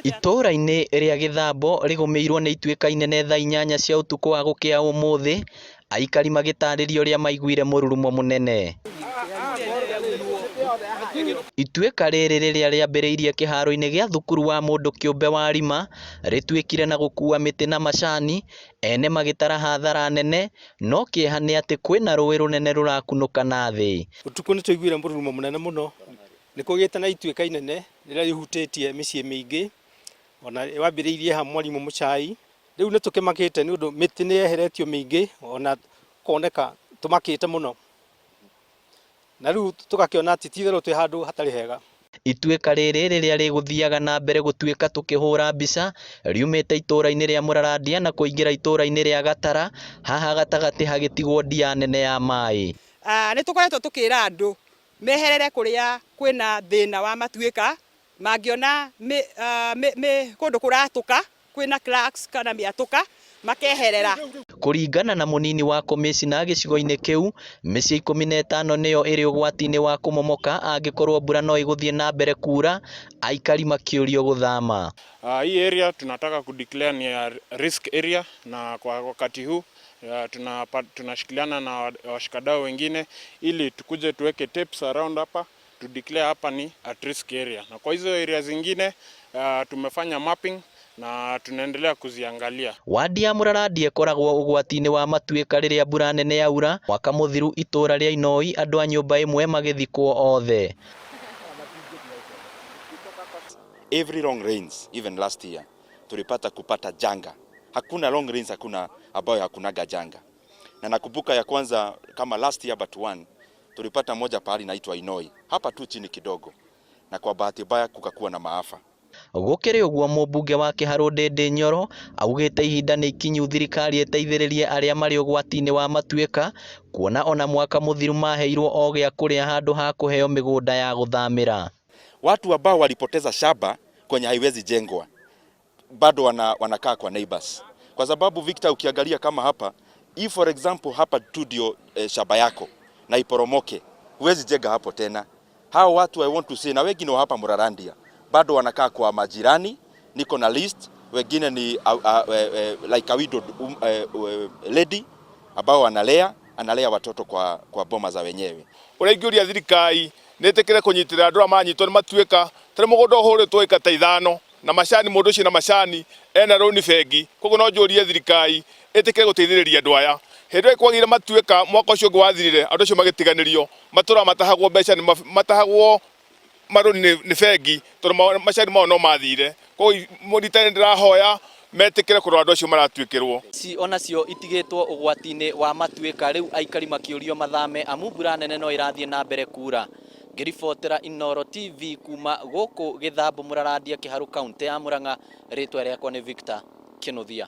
Itũra-inĩ rĩa Gĩthambo rĩgũmĩirwo nĩ ituĩka inene thaa 8 cia ũtukũ wa gũkĩa ũmũthĩ, aikari magĩtarĩria ũrĩa maiguire mũrurumo mũnene. Ituĩka rĩrĩ rĩrĩa rĩambĩrĩirie kĩharo-inĩ gĩa thukuru wa mũndũ kĩũmbe wa Rima rĩtuĩkire na gũkua mĩtĩ na macani, ene magĩtara hathara nene, no kĩeha nĩ atĩ kwĩna rũĩ rũnene rũrakunũka na thĩ. Ũtukũ nĩ tũiguire mũrurumo mũnene mũno, nĩ kũgĩte na ituĩka inene rĩrĩa rĩhutĩtie mĩciĩ mĩingĩ, ona wambĩrĩirie ha Mwalimu Muchai. Rĩu nĩ tũkĩmakĩte nĩ ũndũ mĩtĩ nĩ yeheretio mĩingĩ, ona koneka tũmakĩte mũno, na rĩu tũgakĩona atĩ ti itherũ twĩ handũ hatarĩ hega. Ituĩka rĩrĩ rĩrĩa rĩgũthiaga na mbere gũtuĩka tũkĩhũra mbica riumĩte itũra-inĩ rĩa Mũrarandia na kũingĩra itũra-inĩ rĩa Gatara, haha gatagatĩ hagĩtigwo ndia nene ya maĩ. Nĩ tũkoretwo tũkĩra andũ meherere kũrĩa kwĩna thĩna wa matuĩka, mangĩona kũndũ kũratũka kwĩna cracks kana mĩatũka makeherera. Kũringana na mũnini wa komĩcina gĩcigo-inĩ kĩu, mĩciĩ 15 nĩyo ĩrĩ ũgwati-inĩ wa kũmomoka angĩkorwo mbura no ĩgũthiĩ na mbere kura, aikari makĩũrio gũthama. Hii area tunataka kudeclare ni risk area, na kwa wakati huu tunashikiliana na washikadau wengine ili tukuje tuweke tapes around hapa to declare hapa ni at risk area, na kwa hizo area zingine tumefanya mapping na tunaendelea kuziangalia. Wadi ya Mũrarandia ĩkoragwo ũgwati-inĩ wa matuĩka rĩrĩa mbura nene yaura. Mwaka mũthiru itũra rĩa Inoi andũ a nyũmba ĩmwe magĩthikwo othe. Every long rains, even last year, tulipata kupata janga. Hakuna long rains, hakuna ambayo hakunaga janga. Na nakumbuka ya kwanza kama last year but one, tulipata moja pahali inaitwa Inoi, hapa tu chini kidogo. Na kwa bahati mbaya kukakuwa na maafa. Gũkĩrĩ ũguo mũmbunge wa Kĩharũ Ndĩndĩ Nyoro augĩte ihinda nĩ ikinyu thirikari ĩteithĩrĩrie arĩa marĩ ũgwati-inĩ wa matuĩka, kuona ona mwaka mũthiru maheirwo o gĩa kũrĩa handũ ha kũheo mĩgũnda ya gũthamĩra. Watu ambao walipoteza shamba kwenye haiwezi jengwa bado wanakaa kwa neighbors, kwa sababu Victor, ukiangalia kama hapa if for example hapa tu ndio shamba yako na iporomoke, huwezi jenga hapo tena. Hao watu I want to say, na wengine hapa Mũrarandia bado wanakaa kwa majirani, niko na list, wengine ni like a widowed lady ambao analea watoto kwa boma za wenyewe. Ũraingĩria thirikari nĩtĩkĩre kũnyitĩrĩra andũ manyitwo nĩ matuĩka, tene mũgũnda ũhũrĩtwo ĩka ta 5 na macani, mũndũ ũcio na macani ena rũni bengi, koguo no njũrie thirikari ĩtĩkĩre gũteithĩrĩria andũ aya. Hĩndĩ ĩyo kwagĩire matuĩka mwaka ũcio ũngĩ wathirire, andũ acio magĩtiganĩrio, matũra matahagwo mbeca, matahagwo marũni nĩ bengi, tondũ macani mao no mathire. Koguo mũrita ndĩrahoya metĩkĩre kũrora andũ acio maratuĩkĩrwo. Onacio itigĩtwo ũgwati-inĩ wa matuĩka, rĩu aikari makĩũrio mathame amu mbura nene no ĩrathiĩ na mbere kura. Ngĩribotera Inooro TV kuma gũkũ Gĩthambo Mũrarandia Kĩharũ kaunti ya Murang'a, rĩtwa rĩakwa nĩ Victor Kĩnuthia.